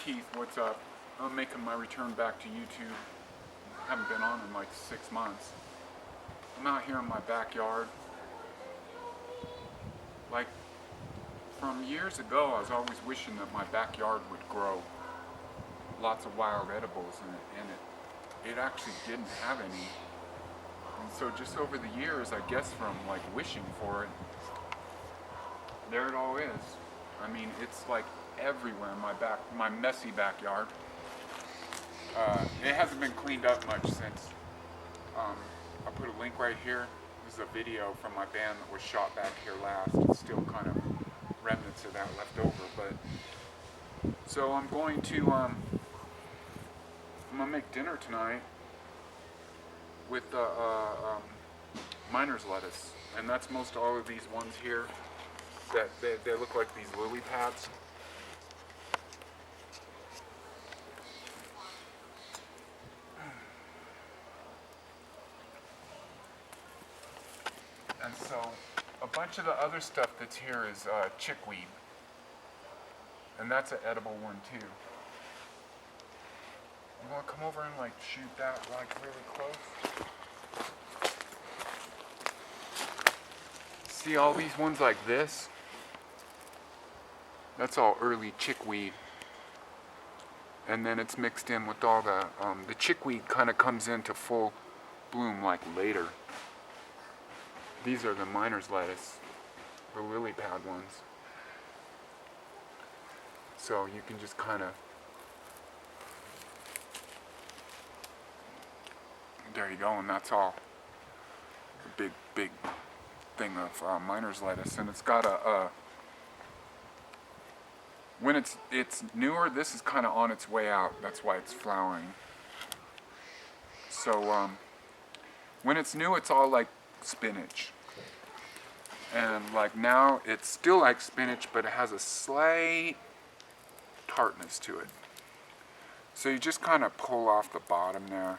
Keith, what's up? I'm making my return back to YouTube. Haven't been on in like 6 months. I'm out here in my backyard. Like, from years ago, I was always wishing that my backyard would grow lots of wild edibles in it, and it actually didn't have any. And so just over the years, I guess from like wishing for it, there it all is. I mean, it's like everywhere in my messy backyard. It hasn't been cleaned up much since. I'll put a link right here. This is a video from my band that was shot back here last. It's still kind of remnants of that left over, but so I'm going to make dinner tonight with miner's lettuce, and that's most all of these ones here that they look like these lily pads. And so a bunch of the other stuff that's here is chickweed, and that's an edible one too. You want to come over and like shoot that like really close? See all these ones like this? That's all early chickweed, and then it's mixed in with all the chickweed kind of comes into full bloom like later. These are the miner's lettuce, the lily pad ones. So you can just kind of, there you go, and that's all. A big thing of miner's lettuce, and it's got when it's newer, this is kind of on its way out. That's why it's flowering. So when it's new, it's all like spinach, and like now it's still like spinach, but it has a slight tartness to it. So you just kind of pull off the bottom there.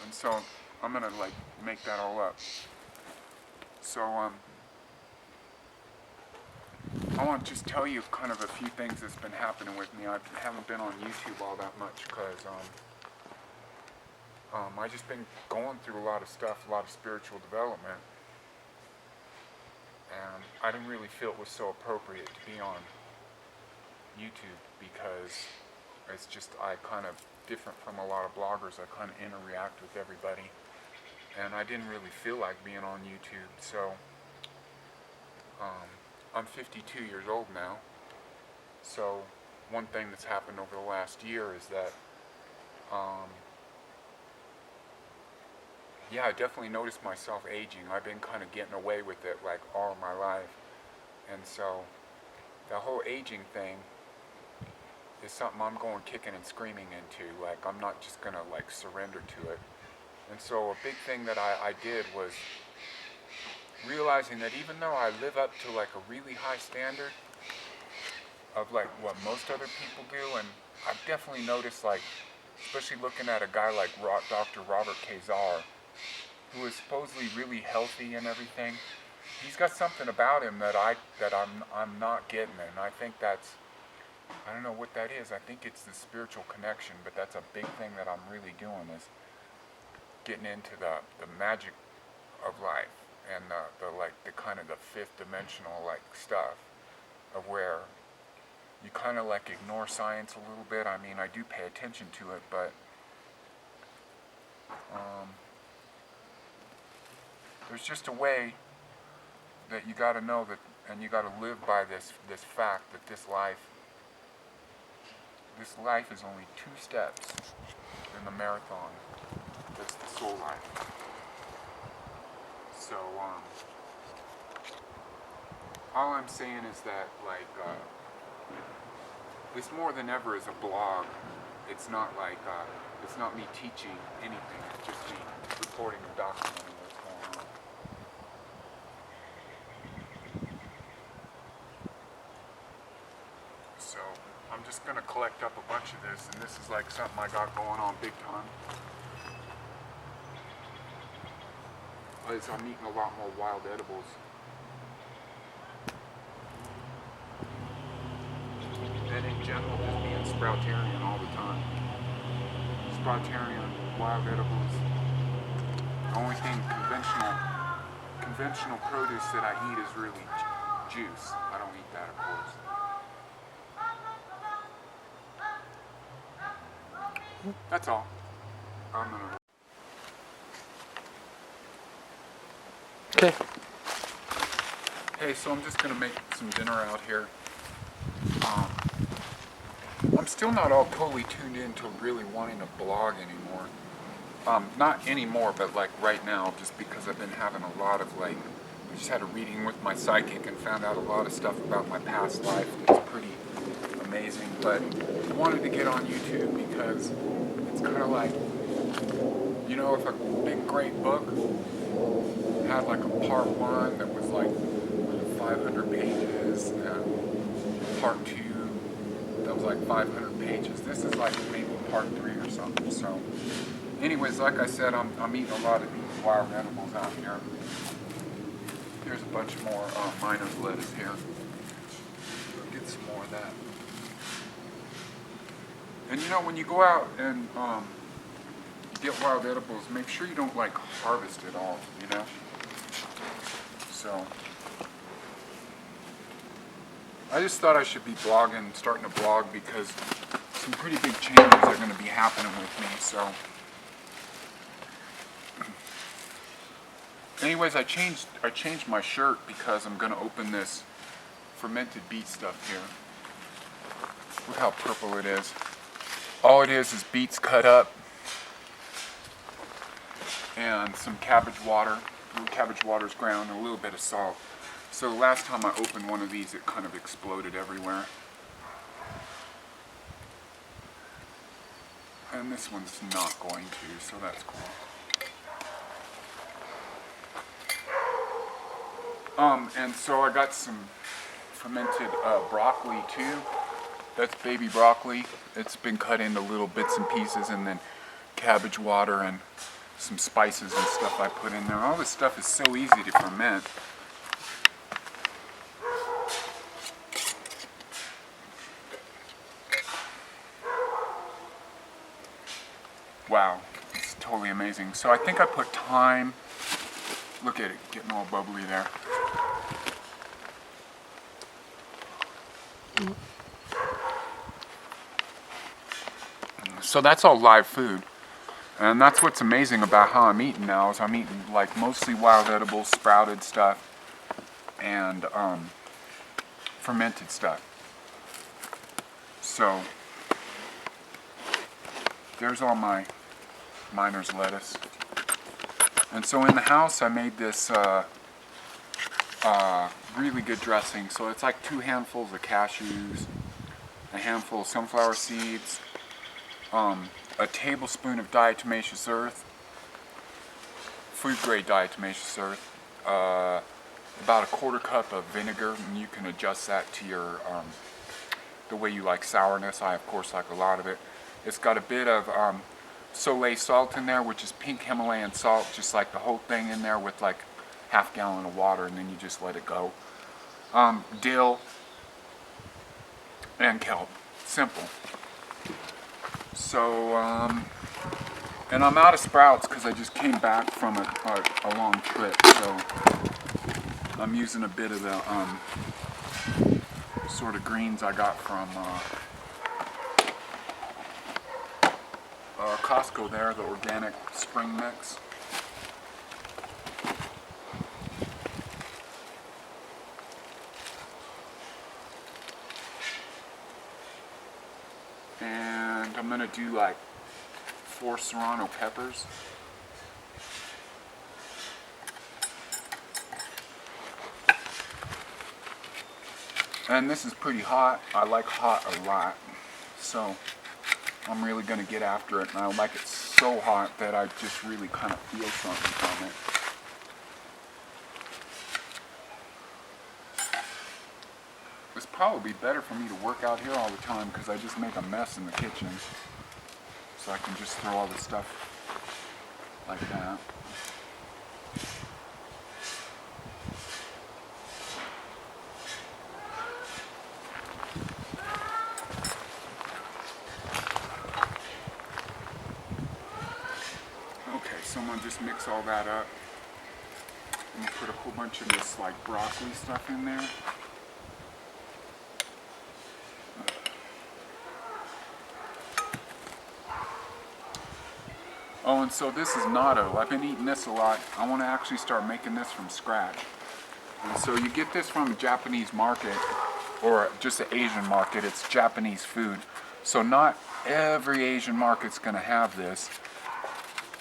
And so I'm gonna like make that all up. So I want to just tell you kind of a few things that's been happening with me. I haven't been on YouTube all that much because I just been going through a lot of stuff, a lot of spiritual development, and I didn't really feel it was so appropriate to be on YouTube because it's just I kind of different from a lot of bloggers. I kind of interact with everybody, and I didn't really feel like being on YouTube. So I'm 52 years old now, so one thing that's happened over the last year is that, yeah, I definitely noticed myself aging. I've been kind of getting away with it like all of my life, and so the whole aging thing is something I'm going kicking and screaming into. Like, I'm not just gonna like surrender to it. And so a big thing that I did was realizing that even though I live up to like a really high standard of like what most other people do, and I've definitely noticed, like, especially looking at a guy like Dr. Robert Kazar, who is supposedly really healthy and everything, he's got something about him that I'm not getting, and I think that's, I don't know what that is. I think it's the spiritual connection, but that's a big thing that I'm really doing, is getting into the magic of life, and the kind of the fifth dimensional like stuff of where you kind of like ignore science a little bit. I mean, I do pay attention to it, but there's just a way that you got to know that, and you got to live by this fact that this life is only 2 steps in the marathon. That's the soul life. So all I'm saying is that, like, this more than ever is a blog. It's not like it's not me teaching anything. It's just me reporting and documenting what's going on. So I'm just gonna collect up a bunch of this, and this is like something I got going on big time. is I'm eating a lot more wild edibles. And in general, just being sproutarian all the time. Sproutarian, wild edibles. The only thing conventional produce that I eat is really juice. I don't eat that, of course. That's all. I'm gonna. Okay. Hey, so I'm just gonna make some dinner out here. I'm still not all totally tuned in to really wanting to blog anymore. Not anymore, but like right now, just because I've been having a lot of like, I just had a reading with my psychic and found out a lot of stuff about my past life. It's pretty amazing, but I wanted to get on YouTube because it's kind of like, you know, if a big great book had like a part one that was like 500 pages and part two that was like 500 pages. This is like maybe part three or something. So anyways, like I said, I'm eating a lot of these wild edibles out here. There's a bunch more miner's lettuce here. I'll get some more of that. And you know, when you go out and you get wild edibles, make sure you don't like harvest it all, you know? So I just thought I should be blogging, starting to blog, because some pretty big changes are going to be happening with me. So anyways, I changed my shirt because I'm going to open this fermented beet stuff here. Look how purple it is. All it is beets cut up and some cabbage water. Cabbage water's ground and a little bit of salt. So the last time I opened one of these, it kind of exploded everywhere. And this one's not going to, so that's cool. And so I got some fermented broccoli too. That's baby broccoli. It's been cut into little bits and pieces, and then cabbage water and some spices and stuff I put in there. All this stuff is so easy to ferment. Wow, it's totally amazing. So I think I put thyme. Look at it, getting all bubbly there. So that's all live food. And that's what's amazing about how I'm eating now, is I'm eating like mostly wild edibles, sprouted stuff, and fermented stuff. So there's all my miner's lettuce. And so in the house I made this really good dressing. So it's like 2 handfuls of cashews, a handful of sunflower seeds, a tablespoon of diatomaceous earth, food grade diatomaceous earth, about a 1/4 cup of vinegar, and you can adjust that to your the way you like sourness. I of course like a lot of it. It's got a bit of Soleil salt in there, which is pink Himalayan salt, just like the whole thing in there, with like 1/2 gallon of water, and then you just let it go. Dill and kelp. Simple. So, and I'm out of sprouts because I just came back from a long trip, so I'm using a bit of the sort of greens I got from Costco there, the organic spring mix. And I'm gonna do like 4 serrano peppers. And this is pretty hot. I like hot a lot, so I'm really gonna get after it, and I like it so hot that I just really kind of feel something from it. It's probably better for me to work out here all the time because I just make a mess in the kitchen. So I can just throw all the stuff like that. So I'm gonna just mix all that up. I'm gonna put a whole bunch of this like broccoli stuff in there. Oh, and so this is natto. I've been eating this a lot. I want to actually start making this from scratch. And so you get this from a Japanese market, or just an Asian market. It's Japanese food. So not every Asian market's going to have this.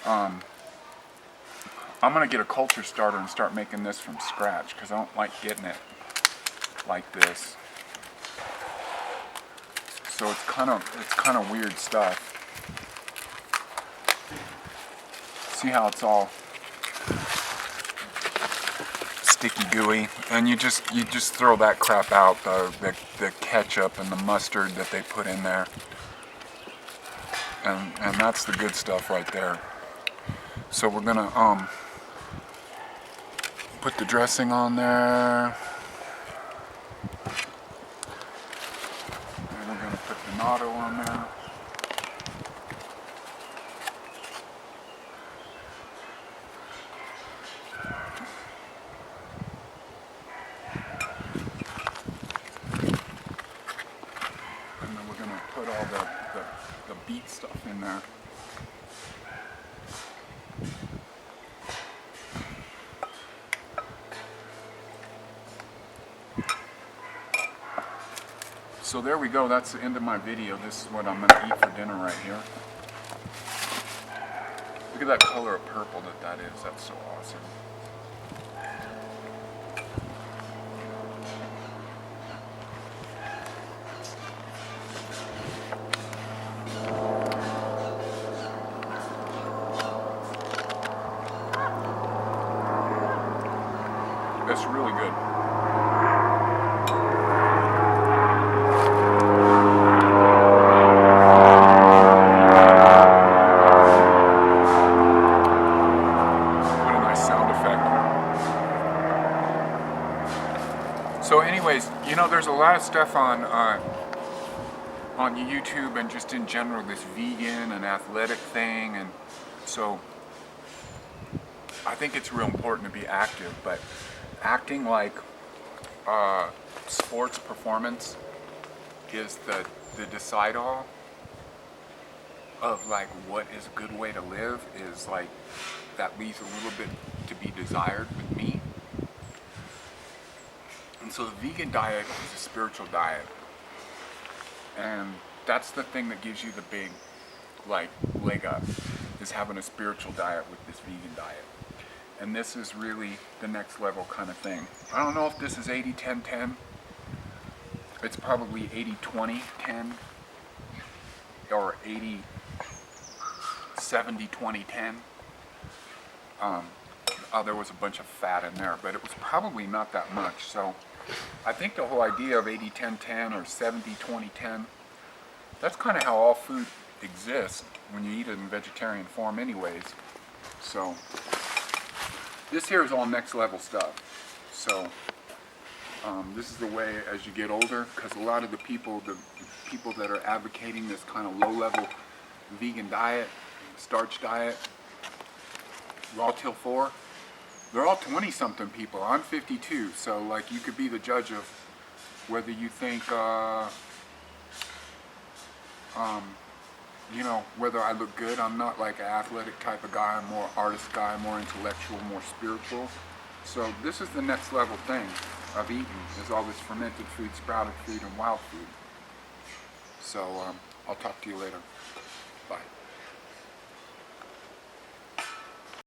I'm going to get a culture starter and start making this from scratch because I don't like getting it like this. So it's kind of weird stuff. See how it's all sticky gooey, and you just throw that crap out, the ketchup and the mustard that they put in there, and that's the good stuff right there. So we're gonna put the dressing on there, and we're gonna put the natto on there. Put all the beet stuff in there. So there we go, that's the end of my video. This is what I'm gonna eat for dinner right here. Look at that color of purple that is, that's so awesome. That's really good. What a nice sound effect. So anyways, you know, there's a lot of stuff on YouTube and just in general, this vegan and athletic thing, and so I think it's real important to be active, but acting like sports performance is the decide all of like what is a good way to live, is like that leaves a little bit to be desired with me. And so the vegan diet is a spiritual diet, and that's the thing that gives you the big like leg up, is having a spiritual diet with this vegan diet. And this is really the next level kind of thing. I don't know if this is 80-10-10. It's probably 80-20-10 or 80-70-20-10. There was a bunch of fat in there, but it was probably not that much. So I think the whole idea of 80-10-10 or 70-20-10, that's kind of how all food exists when you eat it in vegetarian form anyways. So this here is all next level stuff. So this is the way as you get older, because a lot of the people that are advocating this kind of low level vegan diet, starch diet, raw till 4, they're all 20 something people. I'm 52, so like you could be the judge of whether you think you know, whether I look good. I'm not like an athletic type of guy. I'm more artist guy, more intellectual, more spiritual. So this is the next level thing of eating, is all this fermented food, sprouted food, and wild food. So I'll talk to you later. Bye.